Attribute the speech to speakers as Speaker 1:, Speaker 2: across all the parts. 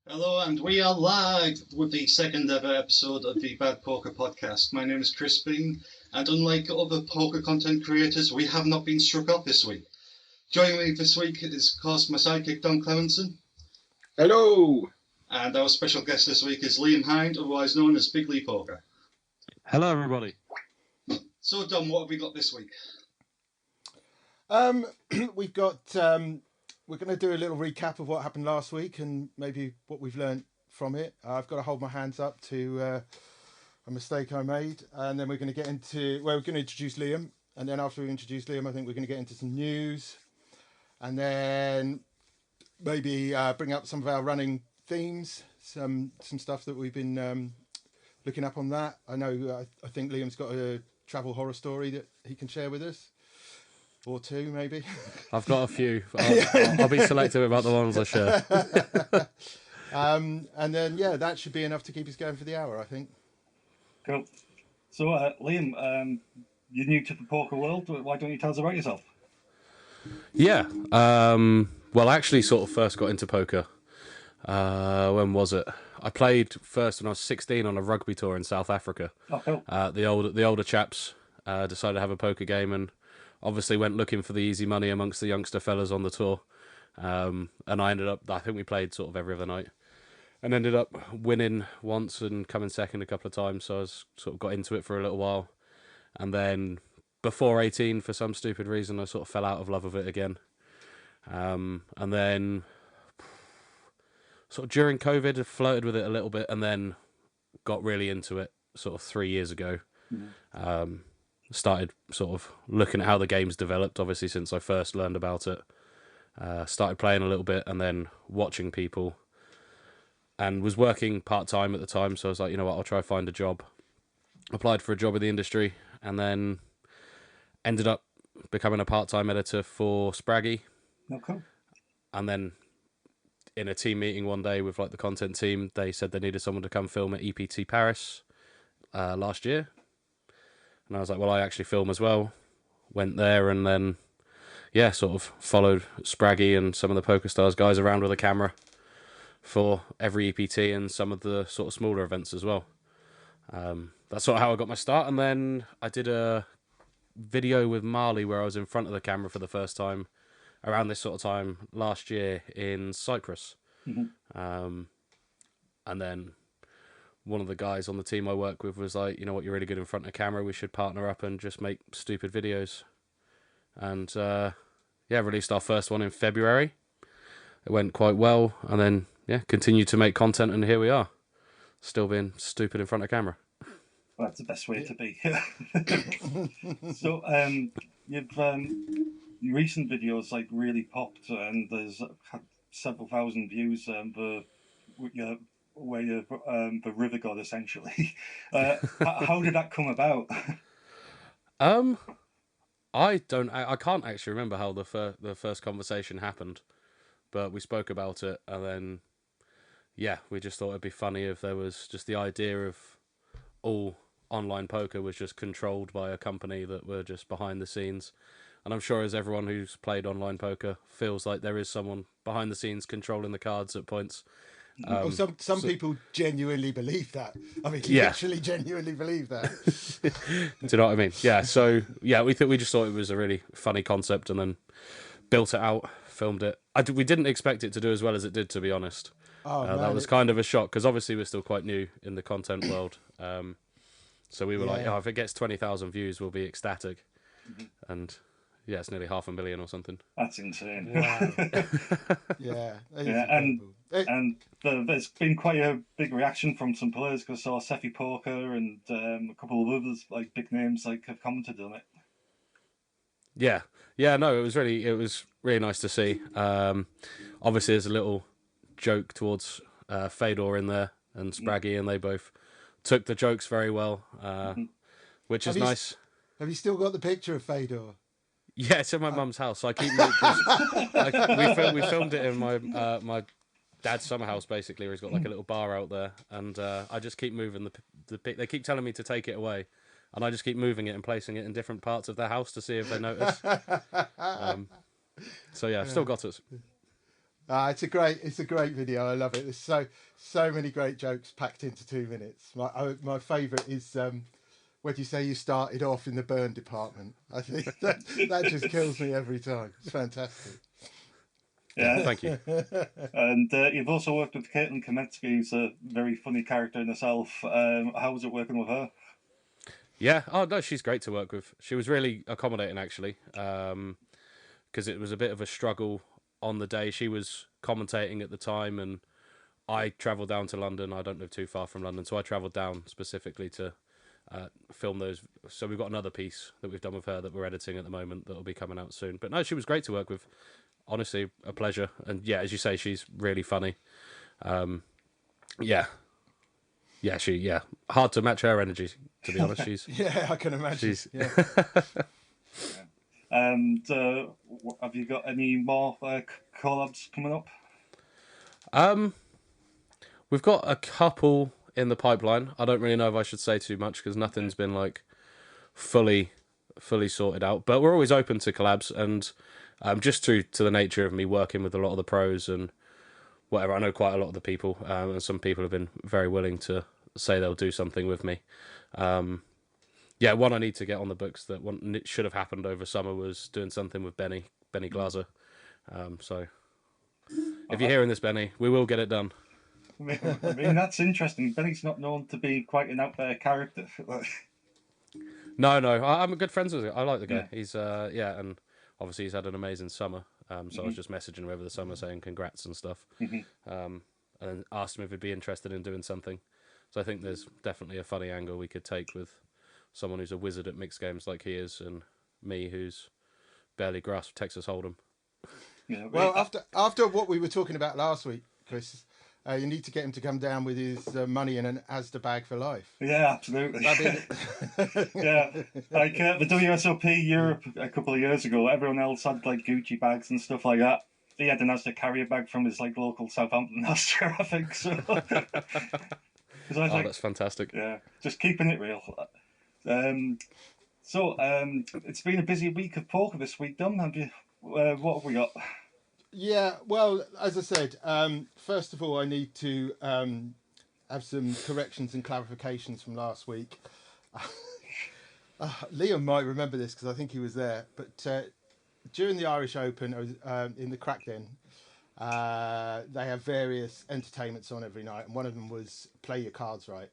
Speaker 1: Hello, and we are live with the second ever episode of the Bad Poker Podcast. My name is Chris Bean, and unlike other poker content creators, we have not been struck off this week. Joining me this week is, of course, my sidekick, Don Clemenson.
Speaker 2: Hello!
Speaker 1: And our special guest this week is Liam Hind, otherwise known as BigLiPoker.
Speaker 3: Hello, everybody.
Speaker 1: So, Don, what have we got this week?
Speaker 2: We've got... we're going to do a little recap of what happened last week and maybe what we've learned from it. I've got to hold my hands up to a mistake I made, and then we're going to get into... Well, we're going to introduce Liam, and then after we introduce Liam, I think we're going to get into some news, and then maybe bring up some of our running themes, some stuff that we've been looking up on that. I know, I think Liam's got a travel horror story that he can share with us. Or two, maybe.
Speaker 3: I've got a few. I'll be selective about the ones I share.
Speaker 2: And then, yeah, that should be enough to keep us going for the hour, I think.
Speaker 4: Cool. So, Liam, you're new to the poker world. Why don't you tell us about yourself?
Speaker 3: Yeah. Well, I actually sort of first got into poker. When was it? I played first when I was 16 on a rugby tour in South Africa.
Speaker 4: Oh, cool.
Speaker 3: The older chaps decided to have a poker game and obviously went looking for the easy money amongst the youngster fellas on the tour. And I ended up, I think we played sort of every other night and ended up winning once and coming second a couple of times. So I was sort of got into it for a little while. And then before 18, for some stupid reason, I sort of fell out of love with it again. And then sort of during COVID, I flirted with it a little bit and then got really into it sort of 3 years ago. Mm-hmm. Started sort of looking at how the game's developed, obviously, since I first learned about it. Started playing a little bit and then watching people. And was working part-time at the time, so I was like, you know what, I'll try to find a job. Applied for a job in the industry and then ended up becoming a part-time editor for Spraggy.
Speaker 4: Okay.
Speaker 3: And then in a team meeting one day with like the content team, they said they needed someone to come film at APAT Paris last year. And I was like, well, I actually film as well. Went there and then, yeah, sort of followed Spraggy and some of the PokerStars guys around with a camera for every EPT and some of the sort of smaller events as well. That's sort of how I got my start. And then I did a video with Marley where I was in front of the camera for the first time around this sort of time last year in Cyprus. Mm-hmm. And then one of the guys on the team I work with was like, you know what, you're really good in front of camera. We should partner up and just make stupid videos. And yeah, released our first one in February. It went quite well. And then, yeah, continued to make content. And here we are, still being stupid in front of camera.
Speaker 4: Well, that's the best way to be. So, your recent videos like really popped and there's had several thousand views where you're the river god, essentially. How did that come about?
Speaker 3: I can't actually remember how the first conversation happened, but we spoke about it, and then yeah, we just thought it'd be funny if there was just the idea of all online poker was just controlled by a company that were just behind the scenes. And I'm sure as everyone who's played online poker feels like there is someone behind the scenes controlling the cards at points.
Speaker 2: Some people genuinely believe that. I mean,
Speaker 3: yeah.
Speaker 2: Literally genuinely believe that.
Speaker 3: Do you know what I mean? Yeah. So yeah, we just thought it was a really funny concept, and then built it out, filmed it. We didn't expect it to do as well as it did, to be honest. That was kind of a shock because obviously we're still quite new in the content world. So we were like, oh, if it gets 20,000 views, we'll be ecstatic. Mm-hmm. And yeah, it's nearly 500,000 or something.
Speaker 4: That's insane.
Speaker 2: Wow. Yeah, that is
Speaker 4: Yeah, and
Speaker 2: incredible.
Speaker 4: there's been quite a big reaction from some players because I saw Seffi Poker and a couple of others, like big names, like have commented on it.
Speaker 3: Yeah, yeah, no, it was really nice to see. Obviously, there's a little joke towards Fedor in there and Spraggy, and they both took the jokes very well, which is nice.
Speaker 2: Have you still got the picture of Fedor?
Speaker 3: Yeah, it's in my mum's house. So I keep we filmed it in my dad's summer house, basically, where he's got like a little bar out there, and I just keep moving the pic. They keep telling me to take it away, and I just keep moving it and placing it in different parts of their house to see if they notice. So yeah, I've still got it.
Speaker 2: It's a great video. I love it. There's so many great jokes packed into 2 minutes. My favourite is when you say you started off in the burn department. I think that just kills me every time. It's fantastic.
Speaker 4: Yeah,
Speaker 3: thank you.
Speaker 4: And you've also worked with Caitlin Kametsky, who's a very funny character in herself. How was it working with her?
Speaker 3: Yeah, oh no, she's great to work with. She was really accommodating, actually, because it was a bit of a struggle on the day. She was commentating at the time, and I travelled down to London. I don't live too far from London, so I travelled down specifically to film those. So we've got another piece that we've done with her that we're editing at the moment that will be coming out soon. But no, she was great to work with. Honestly, a pleasure. And yeah, as you say, she's really funny. Yeah, hard to match her energy, to be honest. She's
Speaker 2: yeah, I can imagine. Yeah.
Speaker 4: And have you got any more collabs coming up?
Speaker 3: We've got a couple in the pipeline. I don't really know if I should say too much because nothing's been like fully sorted out. But we're always open to collabs, and just to the nature of me working with a lot of the pros and whatever. I know quite a lot of the people, and some people have been very willing to say they'll do something with me. Yeah, one I need to get on the books that it should have happened over summer was doing something with Benny Glaser. So if you're hearing this, Benny, we will get it done.
Speaker 4: I mean, that's interesting. Benny's not known to be quite an out there character.
Speaker 3: No, I'm good friends with him. I like the guy. He's and obviously he's had an amazing summer. So I was just messaging him over the summer saying congrats and stuff, and then asked him if he'd be interested in doing something. So I think there's definitely a funny angle we could take with someone who's a wizard at mixed games like he is, and me who's barely grasped Texas Hold'em.
Speaker 2: Yeah, well, after what we were talking about last week, Chris, you need to get him to come down with his money in an Asda bag for life.
Speaker 4: Yeah, absolutely. Yeah, like the WSOP Europe a couple of years ago, everyone else had like Gucci bags and stuff like that. He had an Asda carrier bag from his like local Southampton Asda, I think. So,
Speaker 3: that's fantastic.
Speaker 4: Yeah, just keeping it real. So it's been a busy week of poker this week, Dom. Have you? What have we got?
Speaker 2: Yeah, well, as I said, first of all, I need to have some corrections and clarifications from last week. Liam might remember this because I think he was there, but during the Irish Open, in the Crackden, they have various entertainments on every night, and one of them was Play Your Cards Right.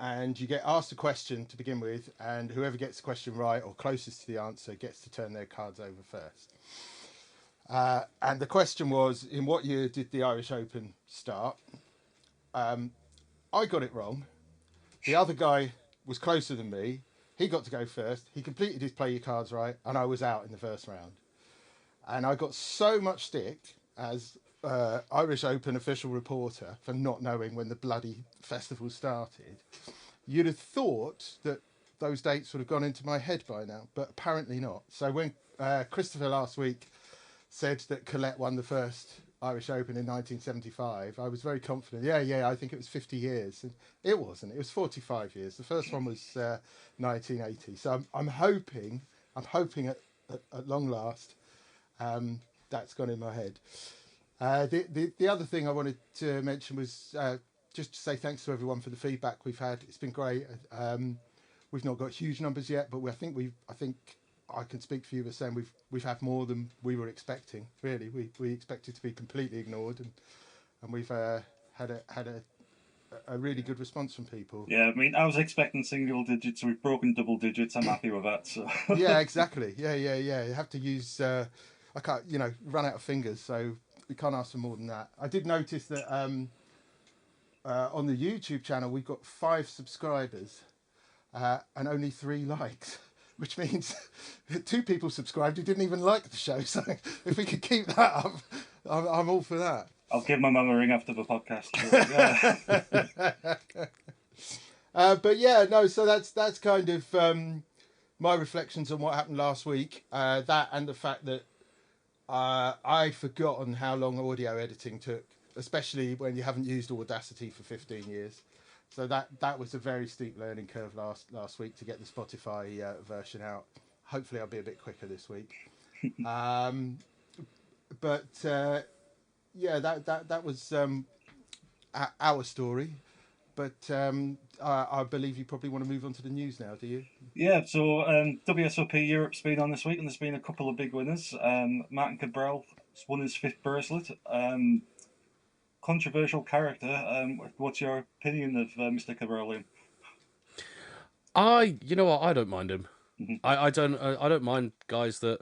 Speaker 2: And you get asked a question to begin with, and whoever gets the question right or closest to the answer gets to turn their cards over first. And the question was, in what year did the Irish Open start? I got it wrong. The other guy was closer than me. He got to go first. He completed his Play Your Cards Right, and I was out in the first round. And I got so much stick as Irish Open official reporter for not knowing when the bloody festival started. You'd have thought that those dates would have gone into my head by now, but apparently not. So when Christopher last week said that Colette won the first Irish Open in 1975, I was very confident. Yeah, I think it was 50 years. And it wasn't. It was 45 years. The first one was 1980. So I'm hoping at long last that's gone in my head. The other thing I wanted to mention was just to say thanks to everyone for the feedback we've had. It's been great. We've not got huge numbers yet, but I think I can speak for you for saying we've had more than we were expecting. Really, we expected to be completely ignored, and we've had a a really good response from people.
Speaker 4: Yeah, I mean, I was expecting single digits. We've broken double digits. I'm happy with that. So.
Speaker 2: Yeah, exactly. Yeah. You have to use. I can't, run out of fingers, so we can't ask for more than that. I did notice that on the YouTube channel we've got 5 subscribers and only 3 likes, which means 2 people subscribed who didn't even like the show. So if we could keep that up, I'm all for that.
Speaker 4: I'll give my mum a ring after the podcast.
Speaker 2: But yeah, no. So that's kind of my reflections on what happened last week. That and the fact that I'd forgotten how long audio editing took, especially when you haven't used Audacity for 15 years. So that was a very steep learning curve last week to get the Spotify version out. Hopefully, I'll be a bit quicker this week. But yeah, that was our story. But I believe you probably want to move on to the news now, do you?
Speaker 4: Yeah, so WSOP Europe's been on this week, and there's been a couple of big winners. Martin Cabral won his 5th bracelet. Controversial character. What's your opinion of Mr. Cabral, Liam?
Speaker 3: You know what? I don't mind him.
Speaker 4: Mm-hmm.
Speaker 3: I don't mind guys that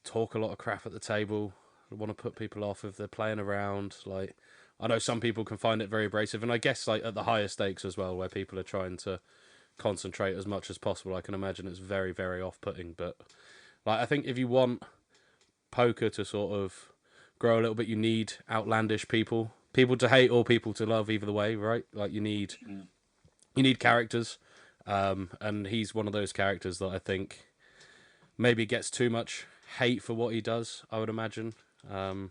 Speaker 3: talk a lot of crap at the table, want to put people off if they're playing around. Like, I know some people can find it very abrasive, and I guess like at the higher stakes as well, where people are trying to concentrate as much as possible, I can imagine it's very, very off-putting. But like, I think if you want poker to sort of grow a little bit, you need outlandish people to hate or people to love, either way, right? Like you need characters, and he's one of those characters that I think maybe gets too much hate for what he does, I would imagine. No,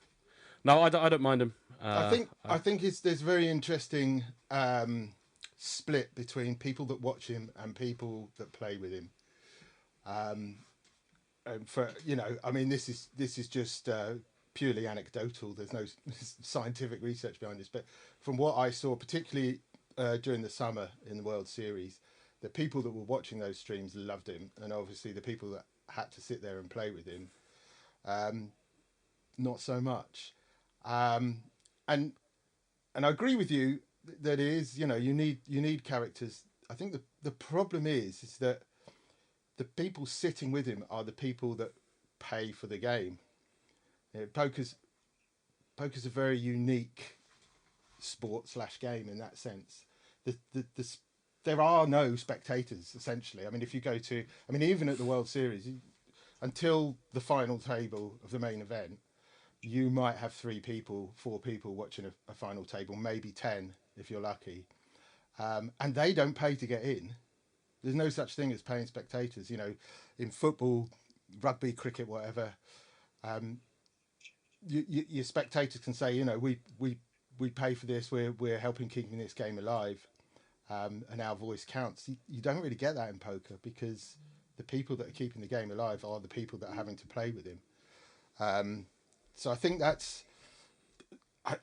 Speaker 3: I don't mind him.
Speaker 2: I think there's a very interesting split between people that watch him and people that play with him. And for I mean, this is just purely anecdotal. There's no scientific research behind this, but from what I saw, particularly during the summer in the World Series, the people that were watching those streams loved him, and obviously the people that had to sit there and play with him, not so much. And I agree with you that it is, you need characters. I think the problem is that the people sitting with him are the people that pay for the game. Poker's a very unique sport / game in that sense. There are no spectators essentially. I mean, if you go to, even at the World Series, until the final table of the main event, you might have 3 people, 4 people watching a final table, maybe 10 if you're lucky, and they don't pay to get in. There's no such thing as paying spectators. In football, rugby, cricket, whatever, your spectators can say, we pay for this. We're helping keeping this game alive, and our voice counts. You don't really get that in poker because the people that are keeping the game alive are the people that are having to play with him. So I think that's.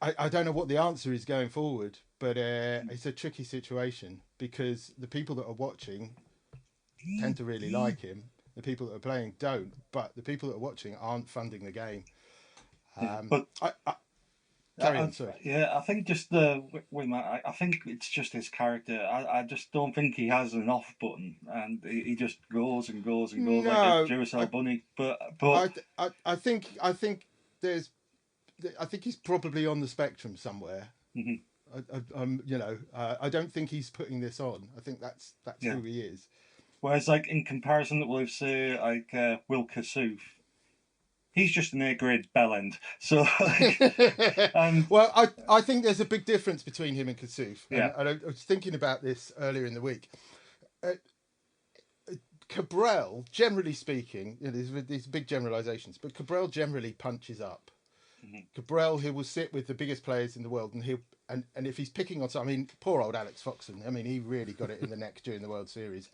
Speaker 2: I don't know what the answer is going forward, but it's a tricky situation because the people that are watching tend to really like him. The people that are playing don't, but the people that are watching aren't funding the game.
Speaker 4: But
Speaker 2: carry on, sorry.
Speaker 4: Yeah, I think just I think it's just his character. I just don't think he has an off button, and he just goes and goes and goes like a Duracell bunny. But
Speaker 2: I think he's probably on the spectrum somewhere.
Speaker 4: Mm-hmm.
Speaker 2: I don't think he's putting this on. I think that's who he is.
Speaker 4: Whereas, like in comparison with say like Will Kassouf, he's just an A-grade bellend. So,
Speaker 2: well, I think there's a big difference between him and Kassouf.
Speaker 4: Yeah.
Speaker 2: And I was thinking about this earlier in the week. Cabral, generally speaking, these big generalizations, but Cabral generally punches up. Mm-hmm. Cabral, he will sit with the biggest players in the world, and if he's picking on something, poor old Alex Foxen. I mean, he really got it in the neck during the World Series.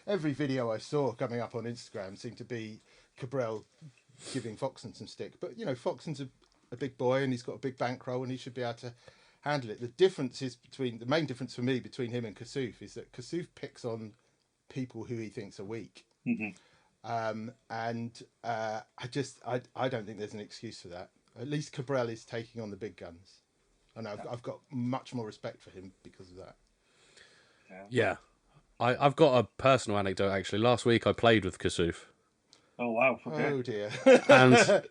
Speaker 2: Every video I saw coming up on Instagram seemed to be Cabral giving Foxen some stick. But Foxen's a big boy, and he's got a big bankroll, and he should be able to handle it. The main difference for me between him and Kassouf is that Kassouf picks on people who he thinks are weak. Mm-hmm. And I don't think there's an excuse for that. At least Cabral is taking on the big guns. and I've got much more respect for him because of that.
Speaker 3: Yeah. I've got a personal anecdote, actually. Last week I played with Kasuf.
Speaker 4: Oh, wow. Okay.
Speaker 2: Oh, dear.
Speaker 3: And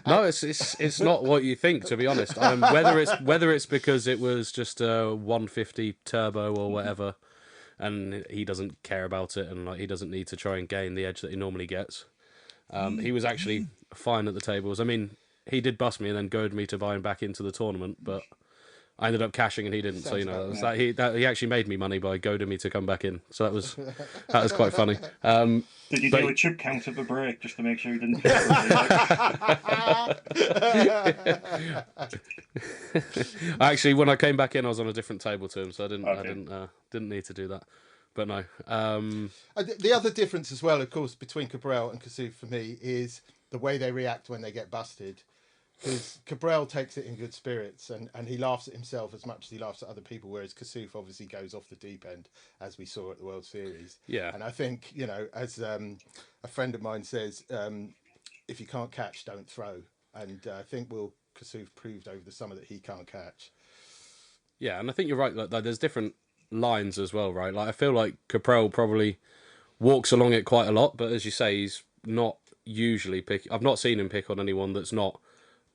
Speaker 3: no, it's not what you think, to be honest. Whether it's because it was just a 150 turbo or whatever, and he doesn't care about it, and like he doesn't need to try and gain the edge that he normally gets. He was actually fine at the tables. I mean, he did bust me and then goaded me to buy him back into the tournament, but I ended up cashing and he didn't. So he actually made me money by goading me to come back in. So that was quite funny.
Speaker 4: Did you do a chip count at the break just to make sure you didn't?
Speaker 3: Actually, when I came back in, I was on a different table to him, so I didn't need to do that. But no.
Speaker 2: The other difference as well, of course, between Cabral and Kasuf for me is the way they react when they get busted. Because Cabral takes it in good spirits and he laughs at himself as much as he laughs at other people, whereas Kasuf obviously goes off the deep end, as we saw at the World Series.
Speaker 3: Yeah.
Speaker 2: And I think, as a friend of mine says, if you can't catch, don't throw. And I think Kasuf proved over the summer that he can't catch.
Speaker 3: Yeah, and I think you're right. Like there's different lines as well, right? Like I feel like Cabral probably walks along it quite a lot, but as you say, he's not usually pick. I've not seen him pick on anyone that's not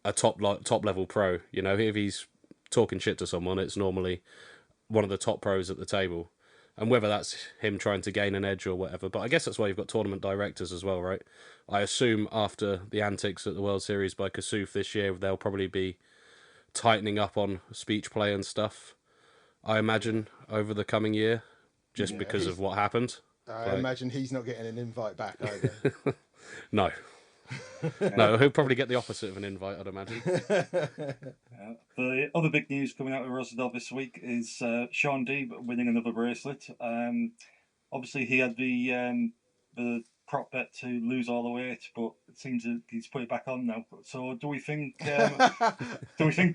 Speaker 3: a top level pro. If he's talking shit to someone, it's normally one of the top pros at the table, and whether that's him trying to gain an edge or whatever. But I guess that's why you've got tournament directors as well, right? I assume after the antics at the World Series by Kasuf this year, they'll probably be tightening up on speech play and stuff, I imagine, over the coming year, just because of what happened.
Speaker 2: I imagine he's not getting an invite back either.
Speaker 3: No. No, he'll probably get the opposite of an invite, I'd imagine.
Speaker 4: The other big news coming out of Rosendal this week is Sean Deeb winning another bracelet. Obviously, he had the prop bet to lose all the weight, but it seems that he's put it back on now. So, do we think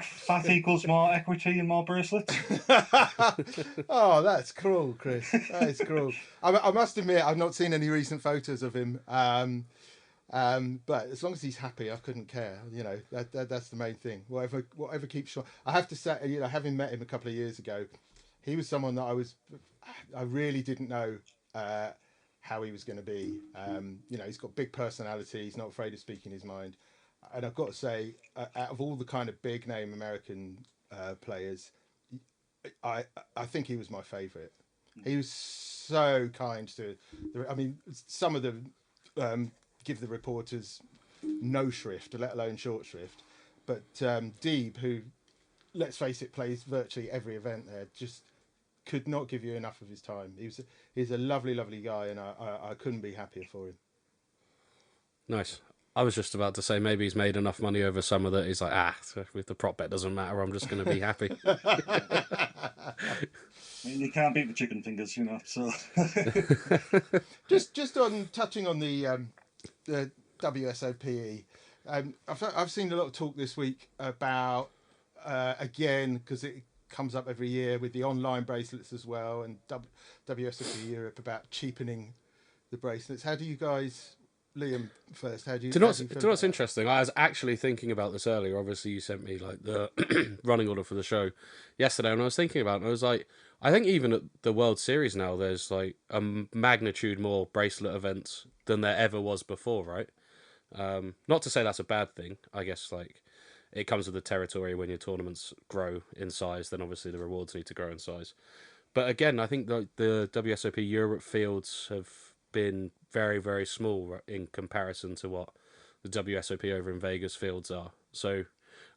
Speaker 4: fat equals more equity and more bracelets?
Speaker 2: Oh, that's cruel, Chris. That is cruel. I must admit, I've not seen any recent photos of him. But as long as he's happy, I couldn't care. That's the main thing. Whatever keeps Sean. I have to say, having met him a couple of years ago, he was someone that I really didn't know how he was going to be. He's got big personality. He's not afraid of speaking his mind. And I've got to say, out of all the kind of big name American players, I think he was my favourite. He was so kind to. Some of them give the reporters no shrift, let alone short shrift. But Deeb, who, let's face it, plays virtually every event there, just could not give you enough of his time. He's a lovely, lovely guy, and I couldn't be happier for him.
Speaker 3: Nice. I was just about to say maybe he's made enough money over summer that he's like, with the prop bet doesn't matter, I'm just going to be happy.
Speaker 4: I mean, you can't beat the chicken fingers, so...
Speaker 2: just on touching on the WSOPE, I've seen a lot of talk this week about, again, because it comes up every year with the online bracelets as well, and WSOPE Europe about cheapening the bracelets. How do you guys... Liam first, how do you
Speaker 3: know what's interesting? I was actually thinking about this earlier. Obviously, you sent me like the running order for the show yesterday, and I was thinking about it, and I was like, I think even at the World Series now, there's like a magnitude more bracelet events than there ever was before, right? Not to say that's a bad thing. I guess like it comes with the territory. When your tournaments grow in size, then obviously the rewards need to grow in size. But again, I think the WSOP Europe fields have been very, very small in comparison to what the WSOP over in Vegas fields are. So,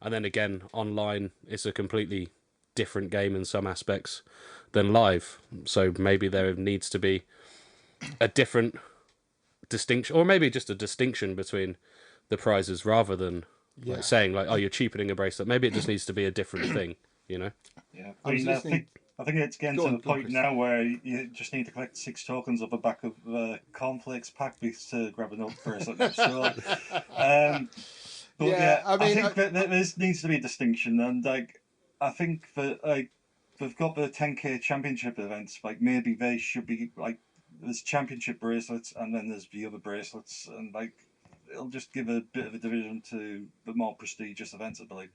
Speaker 3: and then again, online, it's a completely different game in some aspects than live. So maybe there needs to be a different distinction, or maybe just a distinction between the prizes rather than like saying like, oh, you're cheapening a bracelet. Maybe it just needs to be a different thing, Yeah.
Speaker 4: I think it's getting to the point now where you just need to collect 6 tokens off the back of a cornflakes pack to grab an bracelet. So, I think that there needs to be a distinction, and I think that they've got the 10k championship events. Like maybe they should be like there's championship bracelets, and then there's the other bracelets, and like it'll just give a bit of a division to the more prestigious events, I believe.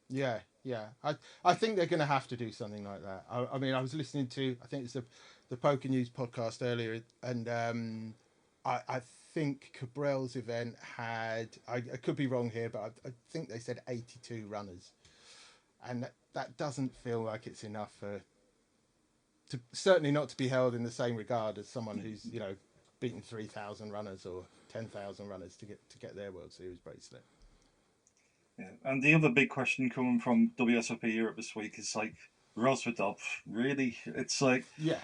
Speaker 2: Yeah, yeah. I think they're going to have to do something like that. I mean, I was listening to, I think it's the Poker News podcast earlier, and I think Cabrel's event had, I could be wrong here, but I think they said 82 runners, and that doesn't feel like it's enough certainly not to be held in the same regard as someone who's beaten 3,000 runners or 10,000 runners to get their World Series bracelet.
Speaker 4: Yeah, and the other big question coming from WSOP Europe this week is like Rosvedov. Really, it's like
Speaker 2: yeah,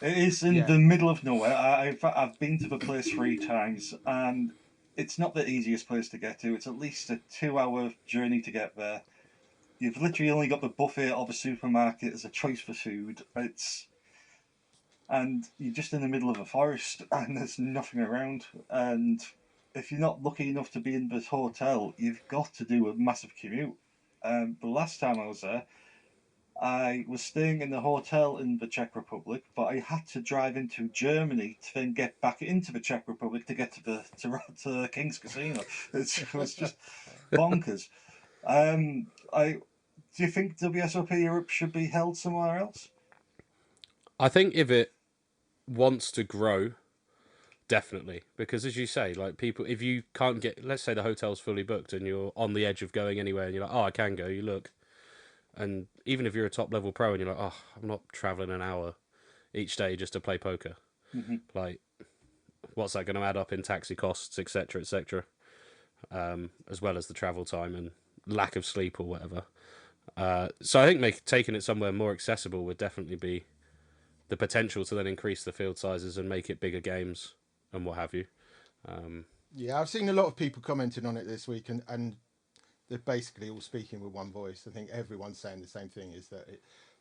Speaker 4: it is in the middle of nowhere. I've been to the place 3 times, and it's not the easiest place to get to. It's at least a 2-hour journey to get there. You've literally only got the buffet of a supermarket as a choice for food. And you're just in the middle of a forest, and there's nothing around. And if you're not lucky enough to be in this hotel, you've got to do a massive commute. The last time I was there, I was staying in the hotel in the Czech Republic, but I had to drive into Germany to then get back into the Czech Republic to get to King's Casino. It was just bonkers. Do you think WSOP Europe should be held somewhere else?
Speaker 3: I think if it wants to grow, definitely, because as you say, like people, if you can't get, let's say the hotel's fully booked and you're on the edge of going anywhere, and you're like, oh, I can go. You look, and even if you're a top level pro and you're like, oh, I'm not traveling an hour each day just to play poker.
Speaker 4: Mm-hmm.
Speaker 3: Like, what's that going to add up in taxi costs, etc., etc., as well as the travel time and lack of sleep or whatever. So I think taking it somewhere more accessible would definitely be the potential to then increase the field sizes and make it bigger games and what have you.
Speaker 2: Yeah, I've seen a lot of people commenting on it this week, and they're basically all speaking with one voice. I think everyone's saying the same thing, is that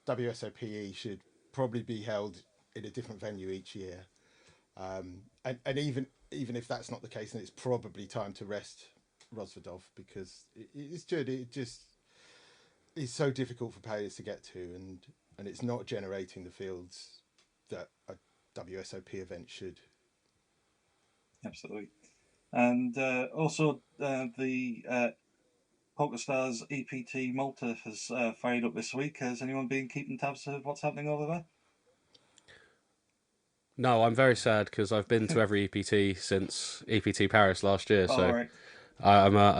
Speaker 2: WSOPE should probably be held in a different venue each year. And even if that's not the case, then it's probably time to rest Rosvedov, because it's good. It just is so difficult for players to get to, and it's not generating the fields that a WSOP event should.
Speaker 4: Absolutely. And also the PokerStars EPT Malta has fired up this week. Has anyone been keeping tabs of what's happening over there?
Speaker 3: No, I'm very sad because I've been to every EPT since EPT Paris last year. So
Speaker 4: right.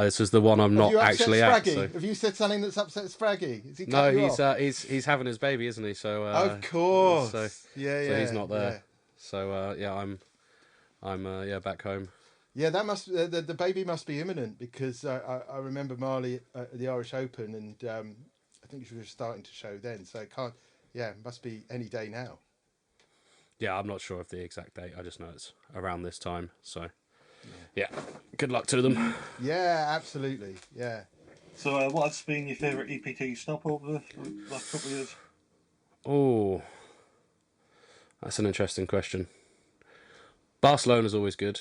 Speaker 3: this is the one I'm not actually at. So.
Speaker 2: Have you said something that's upset Spraggy? Is he
Speaker 3: no,
Speaker 2: he's
Speaker 3: he's having his baby, isn't he? So
Speaker 2: of course,
Speaker 3: so he's not there. Yeah. So I'm back home.
Speaker 2: Yeah, that must the baby must be imminent, because I remember Marley at the Irish Open, and I think she was starting to show then. So it can't. Yeah, it must be any day now.
Speaker 3: Yeah, I'm not sure of the exact date. I just know it's around this time. So, yeah, good luck to them.
Speaker 2: Yeah, absolutely. Yeah.
Speaker 4: So, what has been your favourite EPT stop over the last couple of years?
Speaker 3: Oh, that's an interesting question. Barcelona's always good.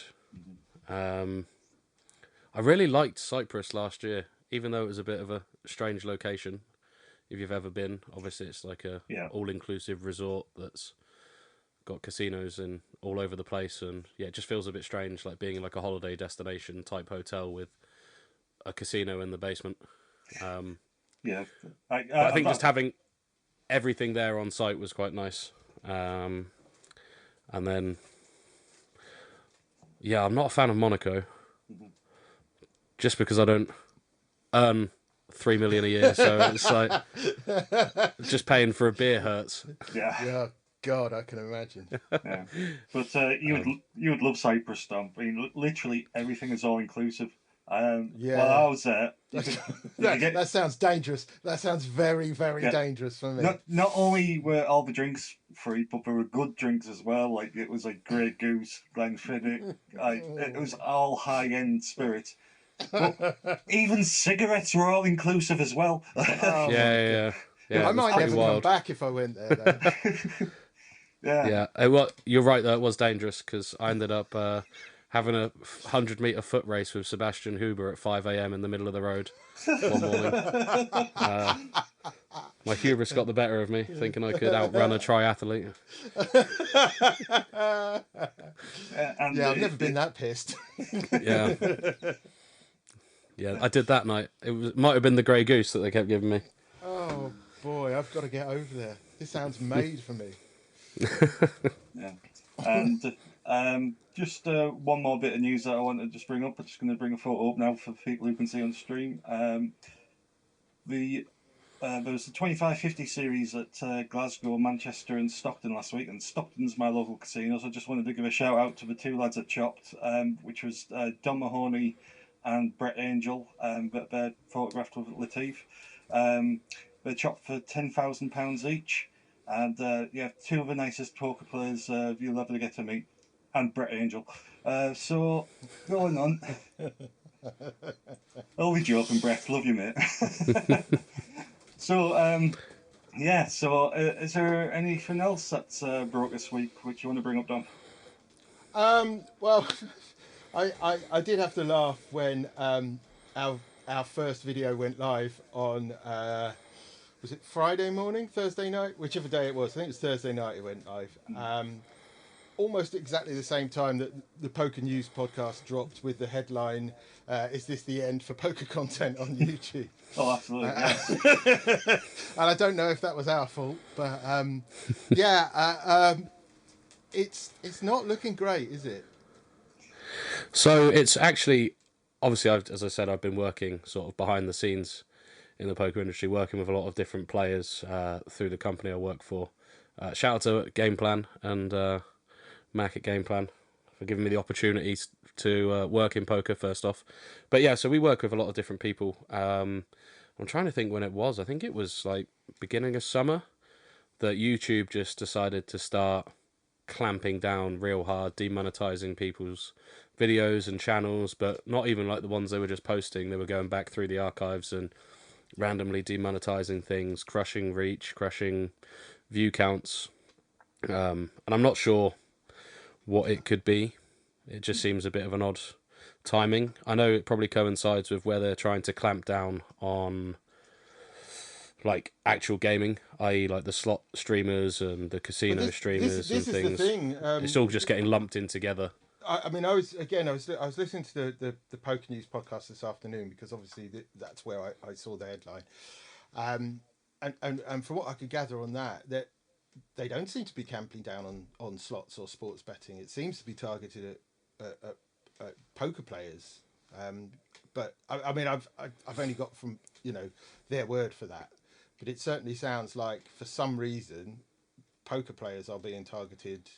Speaker 3: I really liked Cyprus last year, even though it was a bit of a strange location. If you've ever been, obviously it's like a all-inclusive resort that's got casinos in all over the place, and it just feels a bit strange, like being in like a holiday destination type hotel with a casino in the basement. I think just having everything there on site was quite nice. And then, I'm not a fan of Monaco, just because I don't earn $3 million a year, so it's like just paying for a beer hurts.
Speaker 2: Yeah. God, I can imagine.
Speaker 4: Yeah. But you would love Cyprus, Tom. I mean, literally everything is all inclusive. While I was there,
Speaker 2: that sounds dangerous. That sounds very, very dangerous for me.
Speaker 4: Not only were all the drinks free, but there were good drinks as well. Like it was like Grey Goose, Glenfiddich. It was all high end spirits. But even cigarettes were all inclusive as well.
Speaker 3: Yeah.
Speaker 2: I might never come back if I went there.
Speaker 4: Yeah.
Speaker 3: Well, you're right. That was dangerous, because I ended up having a 100-meter foot race with Sebastian Huber at 5 a.m. in the middle of the road one morning. My hubris got the better of me, thinking I could outrun a triathlete.
Speaker 2: I've never been that pissed.
Speaker 3: Yeah. Yeah, I did that night. Might have been the Grey Goose that they kept giving me.
Speaker 2: Oh boy, I've got to get over there. This sounds made for me.
Speaker 4: Yeah. And just one more bit of news that I wanted to just bring up. I'm just going to bring a photo up now for people who can see on the stream. There was the 25-50 series at Glasgow, Manchester and Stockton last week, and Stockton's my local casino, so I just wanted to give a shout out to the two lads at Chopped, which was Don Mahoney and Brett Angel, but they're photographed with Latif. They're chopped for £10,000 each, and two of the nicest poker players you'll ever get to meet, and Brett Angel. So, going on. Only joking, Brett. Love you, mate. So, is there anything else that's broke this week which you want to bring up, Dom?
Speaker 2: Well, I did have to laugh when our first video went live on was it Friday morning, Thursday night, whichever day it was. I think it was Thursday night it went live. Almost exactly the same time that the Poker News podcast dropped with the headline, "Is this the end for poker content on YouTube?"
Speaker 4: Oh, absolutely.
Speaker 2: And I don't know if that was our fault, but it's not looking great, is it?
Speaker 3: So it's actually, obviously, as I said, I've been working sort of behind the scenes in the poker industry, working with a lot of different players through the company I work for. Shout out to Game Plan and Mac at Game Plan for giving me the opportunity to work in poker first off. But yeah, so we work with a lot of different people. I'm trying to think when it was. I think it was like beginning of summer that YouTube just decided to start clamping down real hard, demonetizing people's videos and channels, but not even like the ones they were just posting. They were going back through the archives and randomly demonetizing things, crushing reach, crushing view counts. And I'm not sure what it could be. It just seems a bit of an odd timing. I know it probably coincides with where they're trying to clamp down on like actual gaming, i.e. like the slot streamers and the casino streamers and things.
Speaker 2: Is the thing.
Speaker 3: It's all just getting lumped in together.
Speaker 2: I mean, I was listening to the Poker News podcast this afternoon because obviously that's where I saw the headline, and from what I could gather on that they don't seem to be clamping down on slots or sports betting. It seems to be targeted at poker players. But I mean, I've only got from their word for that. But it certainly sounds like for some reason poker players are being targeted,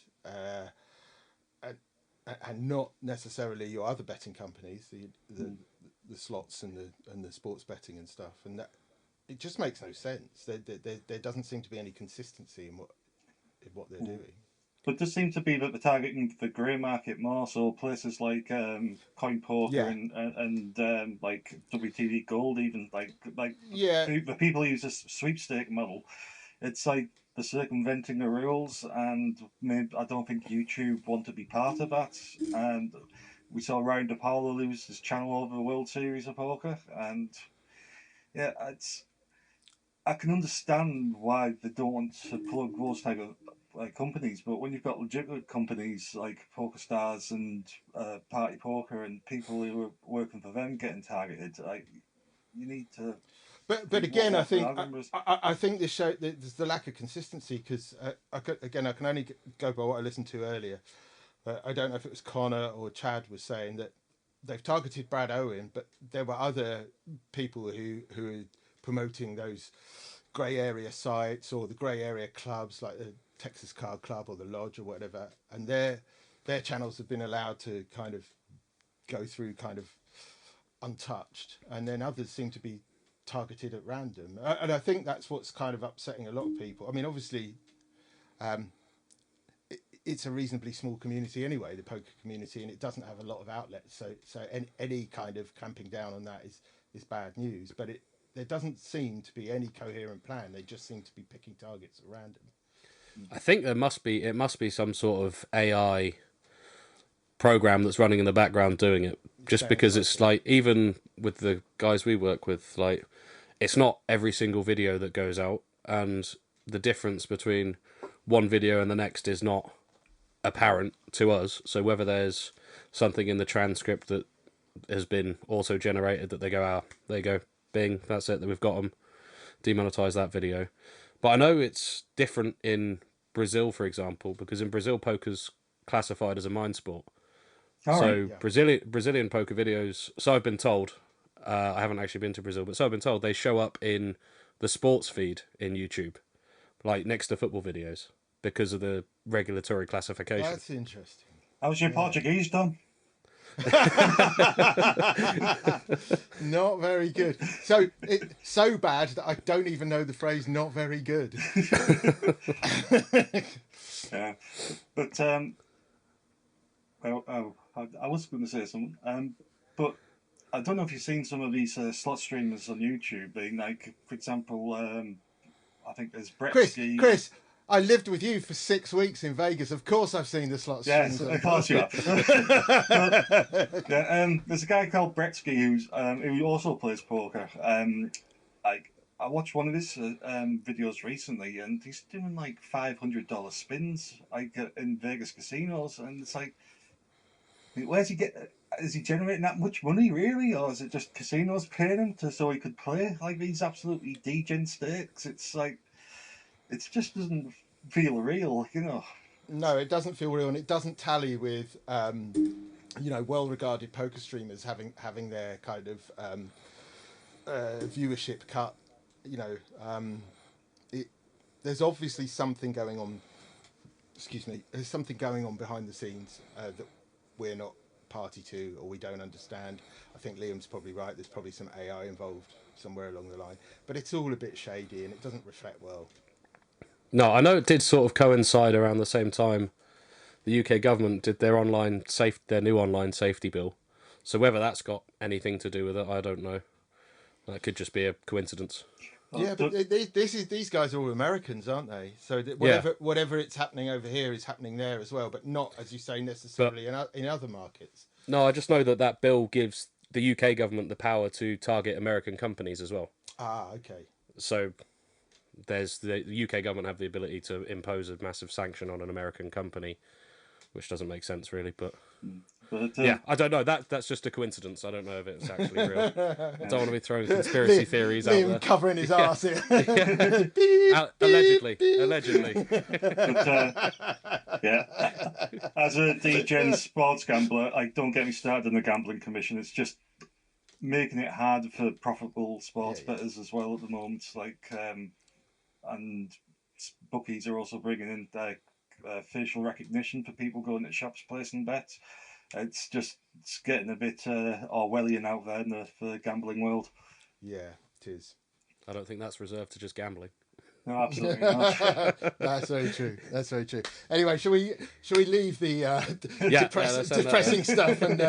Speaker 2: and not necessarily your other betting companies, the slots and the sports betting and stuff, and that. It just makes no sense. There doesn't seem to be any consistency in what they're doing.
Speaker 4: But there seems to be that they're targeting the grey market more, so places like Coin Poker and like WTV Gold, even the people who use a sweepstake model. It's like they're circumventing the rules, and maybe I don't think YouTube want to be part of that. And we saw Ryan DePaula lose his channel over the World Series of Poker, and yeah, I can understand why they don't want to plug those type of companies, but when you've got legitimate companies like PokerStars and Party Poker and people who are working for them getting targeted, you need to.
Speaker 2: But again, I think this show there's the lack of consistency because I can only go by what I listened to earlier. I don't know if it was Connor or Chad was saying that they've targeted Brad Owen, but there were other people who are promoting those grey area sites or the grey area clubs like the Texas Card Club or the Lodge or whatever, and their channels have been allowed to kind of go through kind of untouched, and then others seem to be targeted at random, and I think that's what's kind of upsetting a lot of people. I mean, obviously it's a reasonably small community anyway, the poker community, and it doesn't have a lot of outlets, so any kind of clamping down on that is bad news, but there doesn't seem to be any coherent plan. They just seem to be picking targets at random.
Speaker 3: I think it must be some sort of AI program that's running in the background doing it, just because it's like, even with the guys we work with, like, it's not every single video that goes out, and the difference between one video and the next is not apparent to us. So whether there's something in the transcript that has been auto generated. That they go, there you go, bing, that's it. That we've got them. Demonetize that video. But I know it's different in Brazil, for example, because in Brazil poker's classified as a mind sport. Brazilian poker videos. So I've been told. I haven't actually been to Brazil, but so I've been told they show up in the sports feed in YouTube, like next to football videos, because of the regulatory classification.
Speaker 2: That's interesting.
Speaker 4: How's your Portuguese done?
Speaker 2: Not very good. So so bad that I don't even know the phrase "not very good."
Speaker 4: Yeah, but I was going to say something. But I don't know if you've seen some of these slot streamers on YouTube. Being like, for example, I think there's Bretsky.
Speaker 2: Chris, I lived with you for 6 weeks in Vegas. Of course, I've seen the slot streams.
Speaker 4: Yes, of course you have. There's a guy called Bretsky who also plays poker. I watched one of his videos recently, and he's doing like $500 spins in Vegas casinos, and it's like, where's he get? Is he generating that much money really, or is it just casinos paying him so he could play like these absolutely degen stakes? It's like, it just doesn't feel real, you know.
Speaker 2: No, it doesn't feel real, and it doesn't tally with well-regarded poker streamers having their kind of viewership cut. There's obviously something going on. Excuse me. There's something going on behind the scenes that we're not party to, or we don't understand. I think Liam's probably right. There's probably some AI involved somewhere along the line, but it's all a bit shady and it doesn't reflect well.
Speaker 3: No, I know it did sort of coincide around the same time the UK government did their new online safety bill. So whether that's got anything to do with it, I don't know. That could just be a coincidence.
Speaker 2: Yeah, but these guys are all Americans, aren't they? So whatever it's happening over here is happening there as well, but not, as you say, necessarily in other markets.
Speaker 3: No, I just know that bill gives the UK government the power to target American companies as well.
Speaker 2: Ah, okay.
Speaker 3: So there's the UK government have the ability to impose a massive sanction on an American company, which doesn't make sense really, but yeah, I don't know. That's just a coincidence. I don't know if it's actually real. I don't want to be throwing conspiracy theories out there.
Speaker 2: Covering his arse here.
Speaker 3: Allegedly.
Speaker 4: But, as a degen sports gambler, don't get me started on the gambling commission. It's just making it hard for profitable sports bettors as well at the moment. And bookies are also bringing in facial recognition for people going to shops placing bets. It's getting a bit Orwellian out there in the gambling world.
Speaker 2: Yeah, it is.
Speaker 3: I don't think that's reserved to just gambling.
Speaker 4: No, absolutely not.
Speaker 2: That's very true. That's very true. Anyway, shall we leave the depressing stuff and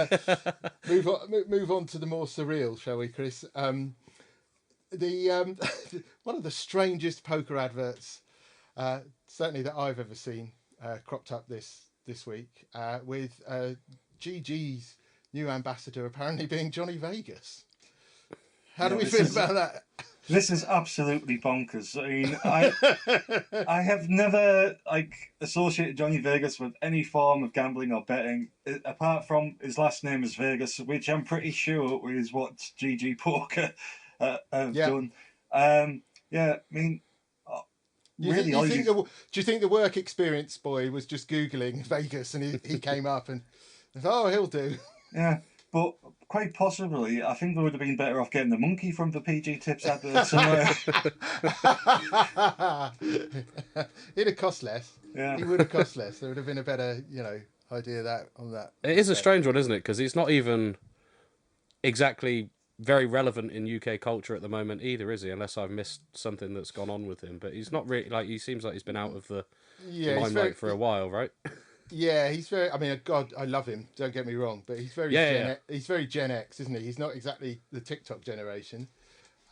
Speaker 2: move on to the more surreal, shall we, Chris? One of the strangest poker adverts, certainly that I've ever seen, cropped up this week with GG's new ambassador apparently being Johnny Vegas. How do we feel about that?
Speaker 4: This is absolutely bonkers. I mean, I have never associated Johnny Vegas with any form of gambling or betting, apart from his last name is Vegas, which I'm pretty sure is what GG Poker have done. I mean,
Speaker 2: do you think the work experience boy was just Googling Vegas and he came up and he'll do?
Speaker 4: Yeah, but quite possibly, I think we would have been better off getting the monkey from the PG Tips advert somewhere.
Speaker 2: It'd have cost less.
Speaker 4: Yeah,
Speaker 2: he would have cost less. There would have been a better, idea on that.
Speaker 3: It is a strange one, isn't it? Because he's not even exactly very relevant in UK culture at the moment either, is he? Unless I've missed something that's gone on with him, but he's not really he seems like he's been out of the limelight for a while, right?
Speaker 2: Yeah, he's very. I mean, God, I love him. Don't get me wrong, but he's very he's very Gen X, isn't he? He's not exactly the TikTok generation.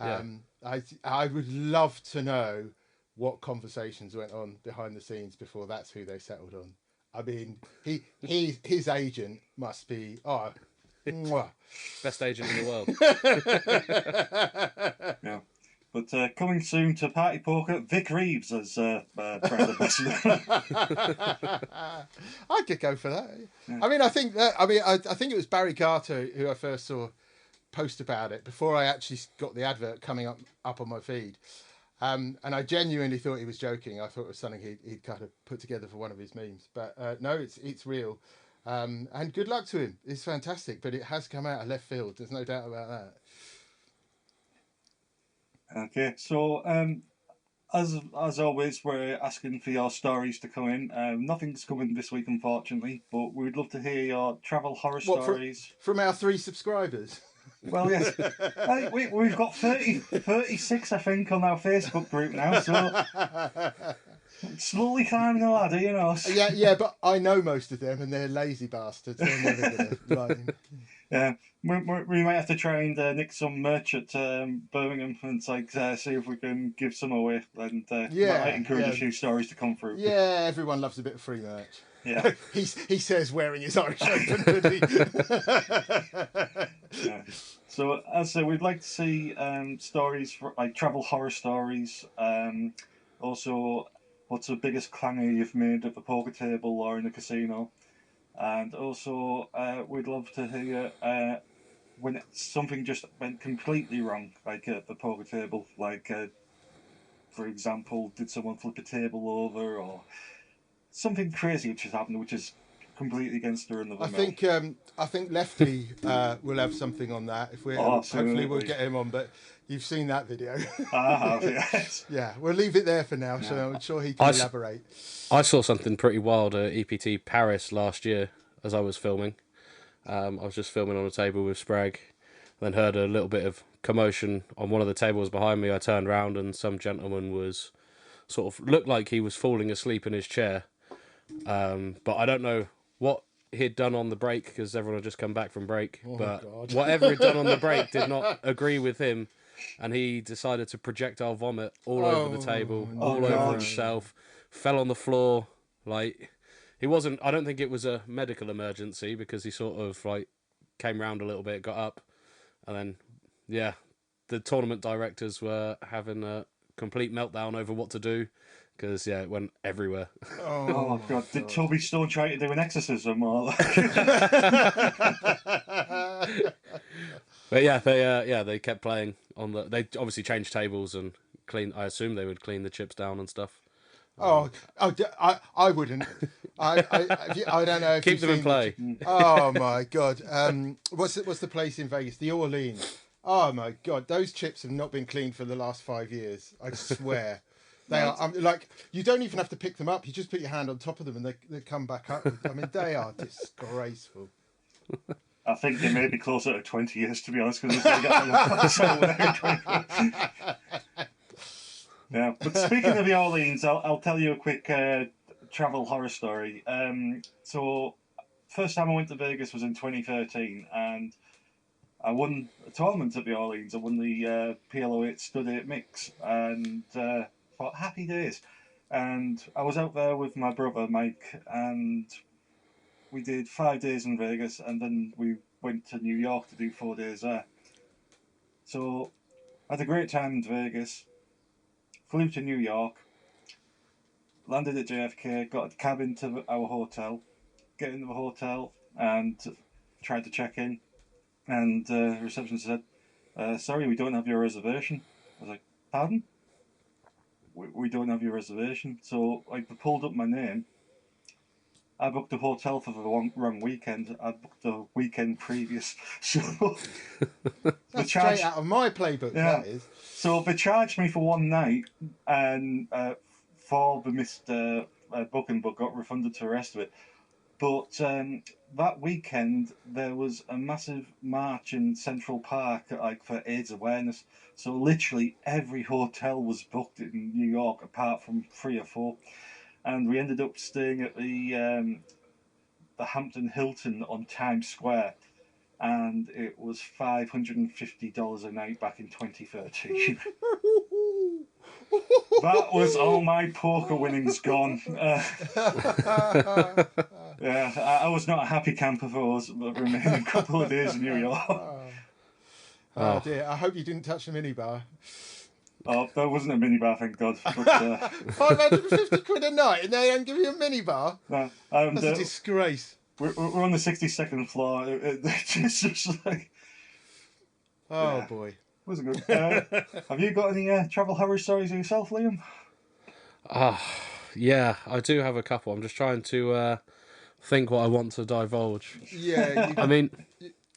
Speaker 2: I would love to know what conversations went on behind the scenes before that's who they settled on. I mean, his agent must be
Speaker 3: best agent in the world.
Speaker 4: Yeah, But coming soon to Party Poker, Vic Reeves as brand ambassador.
Speaker 2: I could go for that.
Speaker 4: Yeah.
Speaker 2: I mean, I think it was Barry Carter who I first saw post about it before I actually got the advert coming up on my feed. And I genuinely thought he was joking. I thought it was something he'd kind of put together for one of his memes. But no, it's real. And good luck to him. It's fantastic, but it has come out of left field. There's no doubt about that.
Speaker 4: Okay, so as always, we're asking for your stories to come in. Nothing's coming this week, unfortunately, but we'd love to hear your travel horror stories.
Speaker 2: From our 3 subscribers?
Speaker 4: Well, yes. We've got 36, I think, on our Facebook group now, so slowly climbing the ladder, you know.
Speaker 2: Yeah, but I know most of them, and they're lazy bastards. They're never going to line.
Speaker 4: Yeah, we might have to try and nick some merch at Birmingham and see if we can give some away, and might encourage a few stories to come through.
Speaker 2: Yeah, everyone loves a bit of free merch.
Speaker 4: Yeah,
Speaker 2: he says wearing his Irish Open hoodie.
Speaker 4: Yeah. So as I say, we'd like to see stories like travel horror stories. Also, what's the biggest clanger you've made at the poker table or in a casino? And also, we'd love to hear when something just went completely wrong, like at the poker table. Like, for example, did someone flip a table over, or something crazy which has happened, which is completely against the run of the mill.
Speaker 2: I think Lefty will have something on that. If we hopefully we'll get him on, but you've seen that video.
Speaker 4: I have, yes.
Speaker 2: Yeah, we'll leave it there for now. So I'm sure he can elaborate.
Speaker 3: I saw something pretty wild at EPT Paris last year as I was filming. I was just filming on a table with Sprague, then heard a little bit of commotion on one of the tables behind me. I turned around and some gentleman was sort of looked like he was falling asleep in his chair. But I don't know what he'd done on the break because everyone had just come back from break. Whatever he'd done on the break did not agree with him, and he decided to projectile vomit all over the table, all over himself, fell on the floor. Like, he wasn't. I don't think it was a medical emergency because he sort of like came round a little bit, got up, and then the tournament directors were having a complete meltdown over what to do. Because, it went everywhere.
Speaker 4: Oh God. Did Toby Stone try to do an exorcism? Or...
Speaker 3: But they kept playing on the... They obviously changed tables and clean. I assume they would clean the chips down and stuff.
Speaker 2: I wouldn't. I don't know if
Speaker 3: keep them in play.
Speaker 2: Oh my God. What's the place in Vegas? The Orleans. Oh my God. Those chips have not been cleaned for the last 5 years. I swear. They are like, you don't even have to pick them up. You just put your hand on top of them and they come back up. I mean, they are disgraceful.
Speaker 4: I think they may be closer to 20 years, to be honest, because they got Yeah, but speaking of the Orleans, I'll tell you a quick travel horror story. So, first time I went to Vegas was in 2013, and I won a tournament at the Orleans. I won the PLO8 Stud 8 Mix, and thought, happy days. And I was out there with my brother Mike, and we did 5 days in Vegas, and then we went to New York to do 4 days there. So I had a great time in Vegas, flew to New York, landed at JFK, got a cab into our hotel, get into the hotel and tried to check in, and the receptionist said, sorry, we don't have your reservation. I was like, pardon? We don't have your reservation. So I pulled up my name. I booked a hotel for the wrong weekend. I booked the weekend previous. So
Speaker 2: that's straight out of my playbook, that is.
Speaker 4: So they charged me for one night, and for the missed booking, but got refunded to the rest of it. But that weekend there was a massive march in Central Park, for AIDS awareness. So literally every hotel was booked in New York, apart from 3 or 4. And we ended up staying at the Hampton Hilton on Times Square, and it was $550 a night back in 2013. That was all my poker winnings gone. I was not a happy camper for those remaining couple of days in New York.
Speaker 2: Oh dear, I hope you didn't touch the minibar.
Speaker 4: Oh, that wasn't a minibar, thank God. But,
Speaker 2: 550 quid a night and they don't give you a minibar?
Speaker 4: no,
Speaker 2: That's a disgrace.
Speaker 4: we're on the 62nd floor. It's just like...
Speaker 2: Oh,
Speaker 4: Yeah.
Speaker 2: boy.
Speaker 4: Wasn't good. Have you got any travel horror stories yourself, Liam?
Speaker 3: Yeah, I do have a couple. I'm just trying to think what I want to divulge.
Speaker 2: Yeah,
Speaker 3: I mean,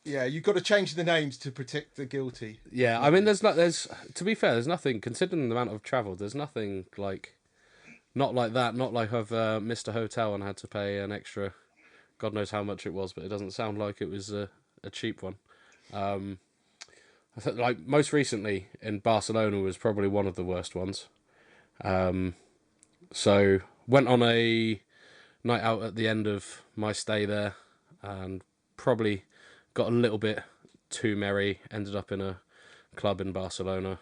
Speaker 2: you've got to change the names to protect the guilty.
Speaker 3: yeah, I mean, there's to be fair, there's nothing, considering the amount of travel, there's nothing not like that, not like I've missed a hotel and had to pay an extra, God knows how much it was, but it doesn't sound like it was a cheap one. I think, like, most recently in Barcelona was probably one of the worst ones. So went on a night out at the end of my stay there and probably got a little bit too merry, ended up in a club in Barcelona.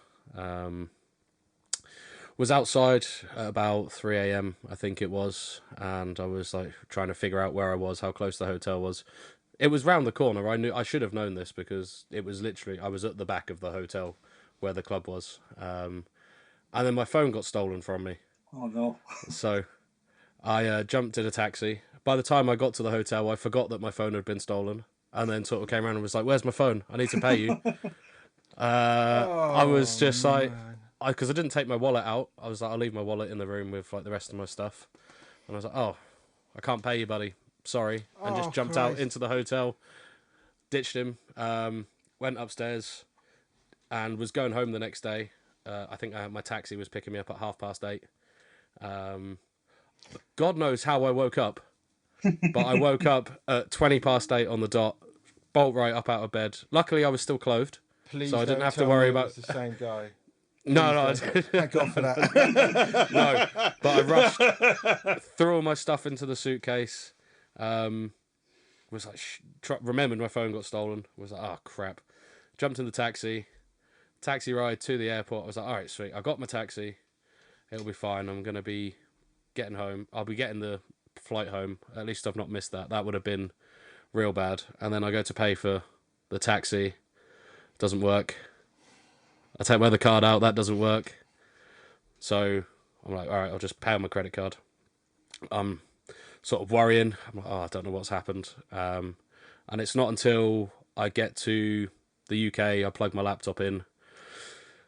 Speaker 3: Was outside at about 3 a.m. I think it was, and I was like trying to figure out where I was, how close the hotel was. It was round the corner. I should have known this because it was literally, I was at the back of the hotel where the club was. And then my phone got stolen from me.
Speaker 4: Oh, no.
Speaker 3: So I jumped in a taxi. By the time I got to the hotel, I forgot that my phone had been stolen, and then sort of came around and was like, "Where's my phone? I need to pay you." I was just like, because I didn't take my wallet out. I was like, I'll leave my wallet in the room with like the rest of my stuff. And I was like, "Oh, I can't pay you, buddy. Sorry." And just jumped out into the hotel, ditched him, went upstairs, and was going home the next day. I think my taxi was picking me up at 8:30. God knows how I woke up, but I woke up at 8:20 on the dot, bolt right up out of bed. Luckily, I was still clothed,
Speaker 2: Please
Speaker 3: so I didn't
Speaker 2: don't
Speaker 3: have to
Speaker 2: tell
Speaker 3: worry
Speaker 2: me
Speaker 3: about.
Speaker 2: it's the same guy.
Speaker 3: No,
Speaker 2: Thank God for that.
Speaker 3: no. But I rushed, threw all my stuff into the suitcase. Was like, remembered my phone got stolen. Was like, oh crap. Jumped in the taxi ride to the airport. I was like, all right, sweet. I got my taxi. It'll be fine. I'm gonna be getting home. I'll be getting the flight home. At least I've not missed that. That would have been real bad. And then I go to pay for the taxi. Doesn't work. I take my other card out. That doesn't work. So I'm like, all right, I'll just pay on my credit card. I'm sort of worrying. I'm like, oh, I don't know what's happened. And it's not until I get to the UK, I plug my laptop in,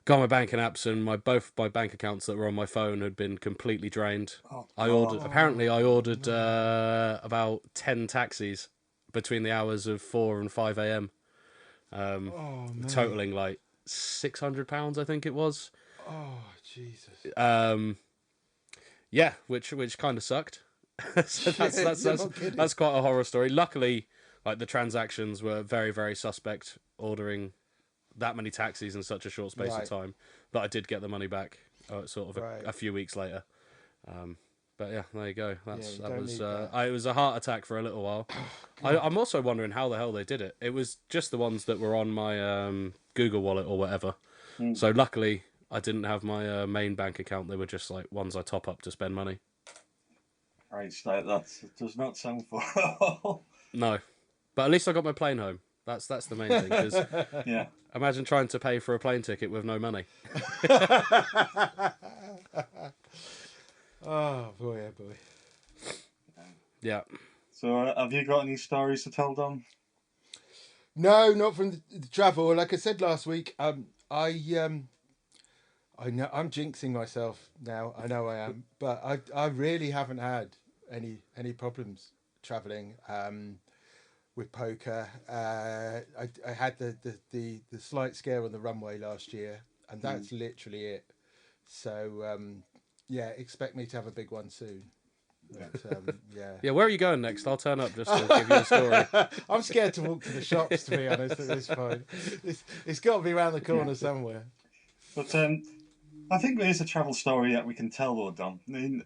Speaker 3: got my banking apps, and both my bank accounts that were on my phone had been completely drained. I ordered about 10 taxis between the hours of 4 and 5 a.m. Totaling like £600, I think it was.
Speaker 2: Oh, Jesus.
Speaker 3: Yeah, which kind of sucked. So that's quite a horror story. Luckily, like, the transactions were very, very suspect, ordering that many taxis in such a short space of time, that I did get the money back sort of a few weeks later. But yeah, there you go. It was a heart attack for a little while. I'm also wondering how the hell they did it. It was just the ones that were on my Google Wallet or whatever. So luckily, I didn't have my main bank account. They were just like ones I top up to spend money.
Speaker 4: Right, so that does not sound fun.
Speaker 3: No, but at least I got my plane home. That's the main thing. Cause
Speaker 4: yeah.
Speaker 3: Imagine trying to pay for a plane ticket with no money.
Speaker 2: Oh boy, oh boy.
Speaker 3: Yeah.
Speaker 4: So, have you got any stories to tell, Dom?
Speaker 2: No, not from the travel. Like I said last week, I know I'm jinxing myself now. I know I am, but I really haven't had any problems traveling with poker. I had the slight scare on the runway last year, and that's literally it. So yeah, expect me to have a big one soon. But, yeah.
Speaker 3: Yeah, where are you going next? I'll turn up just to give you a story.
Speaker 2: I'm scared to walk to the shops, to be honest, at this point. It's got to be around the corner somewhere.
Speaker 4: But I think there is a travel story that we can tell, though, Dom. I mean,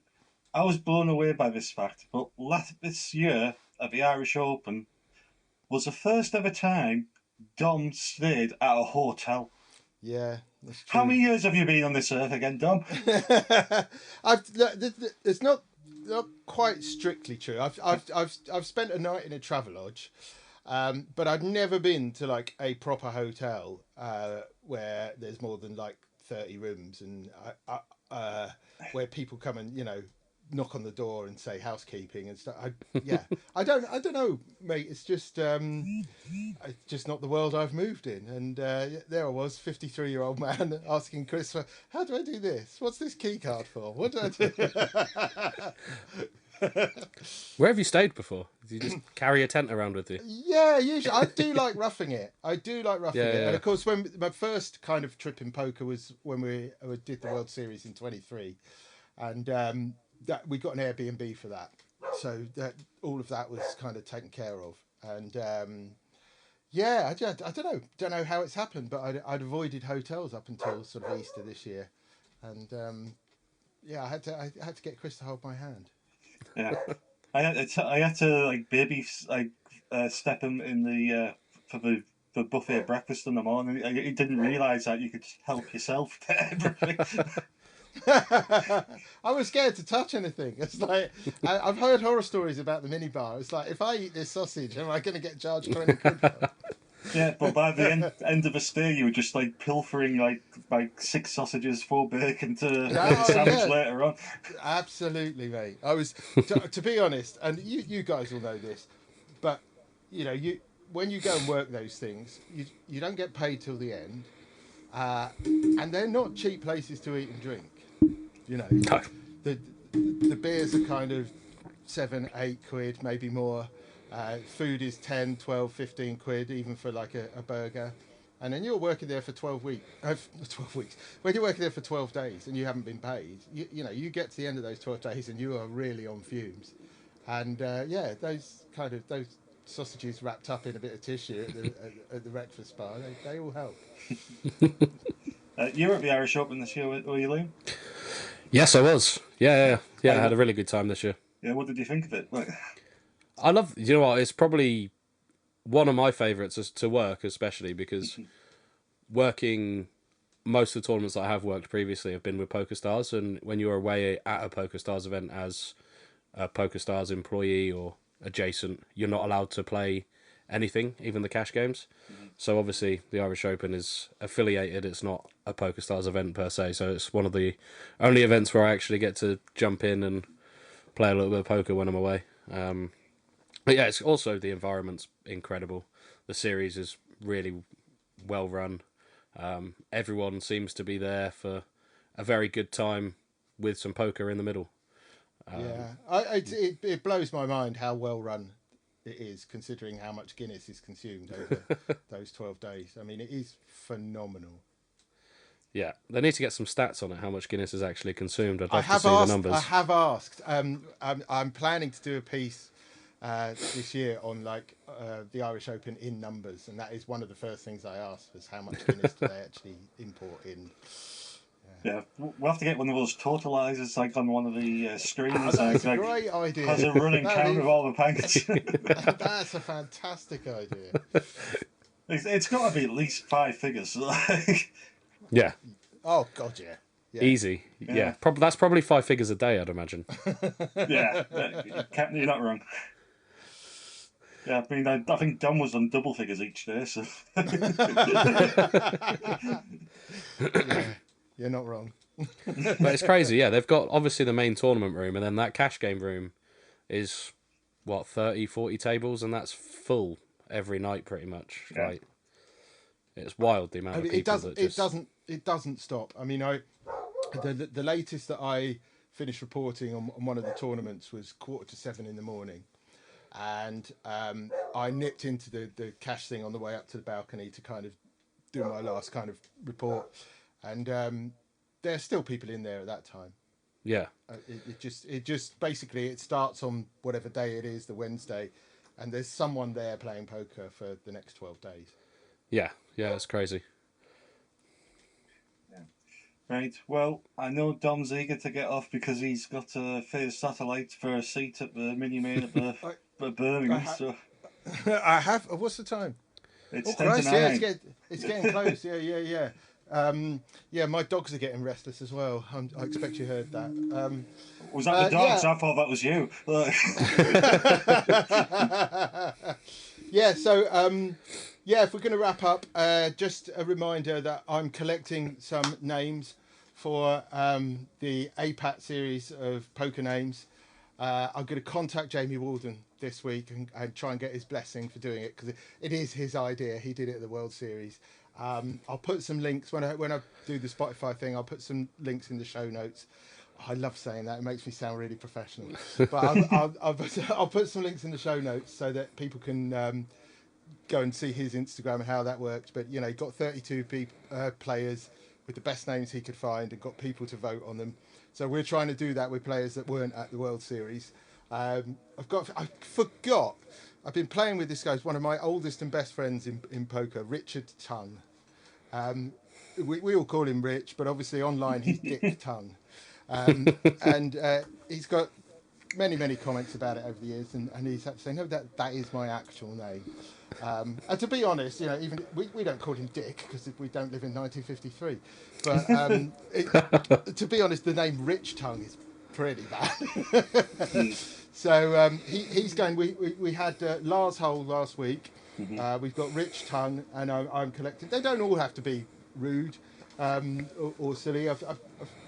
Speaker 4: I was blown away by this fact, but this year at the Irish Open was the first ever time Dom stayed at a hotel.
Speaker 2: Yeah, that's true.
Speaker 4: How many years have you been on this earth again, Dom?
Speaker 2: It's not quite strictly true. I've spent a night in a Travelodge, but I've never been to like a proper hotel where there's more than like 30 rooms, and where people come and knock on the door and say housekeeping and stuff. I don't know, mate. It's just not the world I've moved in. And there I was, 53-year-old man asking Chris, how do I do this? What's this key card for? What do I do?
Speaker 3: Where have you stayed before? Do you just carry a tent around with you?
Speaker 2: Yeah, usually I do like roughing it. And of course, when my first kind of trip in poker was when we did the World Series in 23, and that we got an Airbnb for that, so that all of that was kind of taken care of. And I don't know how it's happened, but I'd avoided hotels up until sort of Easter this year, and I had to get Chris to hold my hand.
Speaker 4: Yeah, I had to like baby step him in the for the buffet breakfast in the morning. He didn't realise that you could help yourself to everything.
Speaker 2: I was scared to touch anything. It's like I've heard horror stories about the minibar. It's like, if I eat this sausage, am I going to get charged 20 quid for it?
Speaker 4: Yeah, but by the end of the stay, you were just like pilfering like 6 sausages, 4 bacon to a sandwich later on.
Speaker 2: Absolutely, mate. I was to be honest, and you guys all know this, but when you go and work those things, you don't get paid till the end, and they're not cheap places to eat and drink. No. The beers are kind of 7, 8 quid, maybe more. Food is 10, 12, 15 quid, even for like a burger. And then you're working there for 12 weeks. 12 weeks. When you're working there for 12 days and you haven't been paid, you get to the end of those 12 days and you are really on fumes. And those sausages wrapped up in a bit of tissue at the breakfast bar, they all help.
Speaker 4: You were at the Irish Open this year, were you, Liam?
Speaker 3: Yes, I was. Yeah. I had a really good time this year.
Speaker 4: Yeah, what did you think of it?
Speaker 3: I love, you know what, it's probably one of my favourites to work, especially because working, most of the tournaments that I have worked previously have been with PokerStars, and when you're away at a PokerStars event as a PokerStars employee or adjacent, you're not allowed to play anything, even the cash games. So obviously the Irish Open is affiliated, it's not a PokerStars event per se, so it's one of the only events where I actually get to jump in and play a little bit of poker when I'm away. But yeah, it's also, the environment's incredible. The series is really well run. Everyone seems to be there for a very good time with some poker in the middle.
Speaker 2: It blows my mind how well run it is, considering how much Guinness is consumed over those 12 days. I mean, it is phenomenal.
Speaker 3: Yeah, they need to get some stats on it, how much Guinness is actually consumed. I'd love to see the numbers.
Speaker 2: I have asked. I'm planning to do a piece this year on the Irish Open in numbers, and that is one of the first things I asked, was how much Guinness do they actually import in.
Speaker 4: Yeah, we'll have to get one of those totalizers like on one of the screens.
Speaker 2: That's a great idea.
Speaker 4: Has a running count of all the packets.
Speaker 2: That's a fantastic idea.
Speaker 4: It's got to be at least 5 figures.
Speaker 3: Yeah.
Speaker 2: Oh God, yeah.
Speaker 3: Easy. Yeah. That's probably 5 figures a day, I'd imagine.
Speaker 4: Yeah, you're not wrong. Yeah, I mean, I think Dom was on double figures each day, so.
Speaker 2: Yeah, you're not wrong.
Speaker 3: But it's crazy, yeah. They've got obviously the main tournament room, and then that cash game room is, 30, 40 tables, and that's full every night pretty much.
Speaker 4: Yeah.
Speaker 3: Like, it's wild the amount of people
Speaker 2: It doesn't stop. I mean, the latest that I finished reporting on one of the tournaments was 6:45 in the morning, and I nipped into the cash thing on the way up to the balcony to kind of do my last kind of report, and there's still people in there at that time.
Speaker 3: Yeah.
Speaker 2: It just basically, it starts on whatever day it is, the Wednesday, and there's someone there playing poker for the next 12 days.
Speaker 3: Yeah, it's crazy.
Speaker 4: Yeah. Right, well, I know Dom's eager to get off because he's got to phase satellite for a seat at the mini-main at the Birmingham. So.
Speaker 2: I have. What's the time?
Speaker 4: It's 10 to 9.
Speaker 2: Yeah, it's getting close. Yeah. My dogs are getting restless as well. I expect you heard that.
Speaker 4: Was that the dogs? Yeah. I thought that was you.
Speaker 2: Yeah. So Yeah, if we're going to wrap up, just a reminder that I'm collecting some names for the APAT series of poker names. I'm going to contact Jamie Walden this week and try and get his blessing for doing it, because it is his idea. He did it at the World Series. I'll put some links when I do the Spotify thing. I'll put some links in the show notes. I love saying that; it makes me sound really professional. But I'll put some links in the show notes so that people can go and see his Instagram and how that works. But he got 32 players with the best names he could find and got people to vote on them. So we're trying to do that with players that weren't at the World Series. I forgot. I've been playing with this guy. He's one of my oldest and best friends in poker, Richard Tongue. We all call him Rich, but obviously online he's Dick Tongue. And he's got many comments about it over the years, and he's had to say, no, that is my actual name. And to be honest, even we don't call him Dick because we don't live in 1953. But to be honest, the name Rich Tongue is pretty bad. So he's going. We had Lars Hole last week. We've got Rich Tongue, and I'm collecting. They don't all have to be rude or silly. I've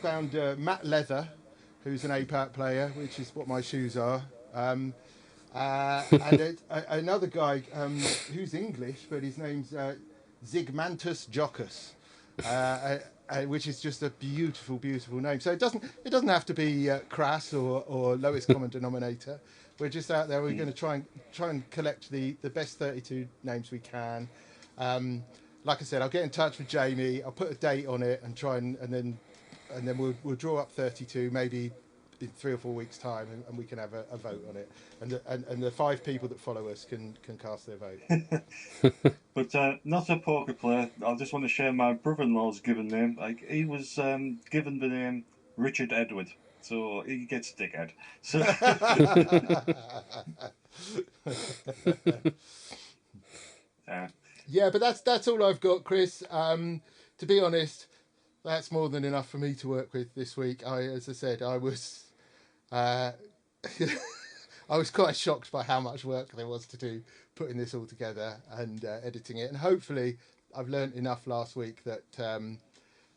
Speaker 2: found Matt Leather, who's an APAT player, which is what my shoes are. And another guy who's English, but his name's Zygmantus Jockus, which is just a beautiful name. So it doesn't have to be crass or lowest common denominator. We're just out there. We're going to try and collect the best 32 names we can. Like I said, I'll get in touch with Jamie. I'll put a date on it and try and then we'll draw up 32 maybe in 3 or 4 weeks' time, and we can have a vote on it, and the 5 people that follow us can cast their vote.
Speaker 4: But not a poker player. I just want to share my brother-in-law's given name. Like, he was given the name Richard Edward, so he gets dickhead. So
Speaker 2: yeah, but that's all I've got, Chris. To be honest, that's more than enough for me to work with this week. As I said, I was I was quite shocked by how much work there was to do putting this all together and editing it. And hopefully I've learnt enough last week that I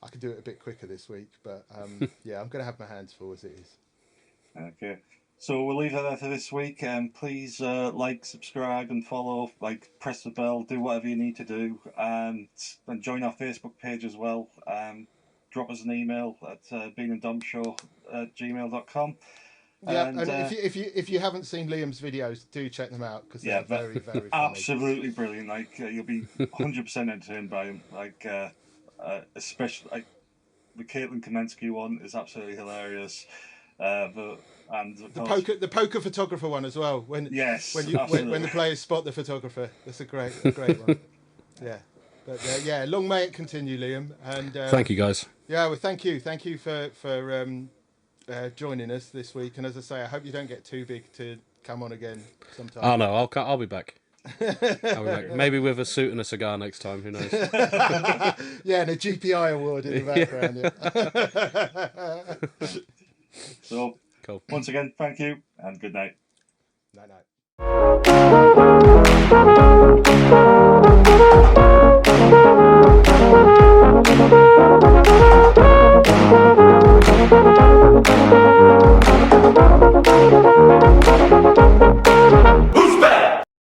Speaker 2: can do it a bit quicker this week. But yeah, I'm going to have my hands full as it is.
Speaker 4: Okay. So we'll leave that there for this week. Please like, subscribe and follow, press the bell, do whatever you need to do. And join our Facebook page as well. Drop us an email at beananddumpshow@gmail.com.
Speaker 2: Yeah, and if you haven't seen Liam's videos, do check them out because they're very funny.
Speaker 4: Absolutely brilliant. You'll be 100% entertained by him. Especially the Caitlin Kamensky one is absolutely hilarious. The poker photographer one as well. When the players spot the photographer, that's a great one. Yeah, but long may it continue, Liam. And
Speaker 3: thank you, guys.
Speaker 2: Yeah, well, thank you for joining us this week. And as I say, I hope you don't get too big to come on again sometime.
Speaker 3: Oh no, I'll be back. Maybe with a suit and a cigar next time. Who knows?
Speaker 2: Yeah, and a GPI award in the background. Yeah.
Speaker 4: So,
Speaker 3: cool.
Speaker 4: Once again, thank you and good night.
Speaker 2: Night.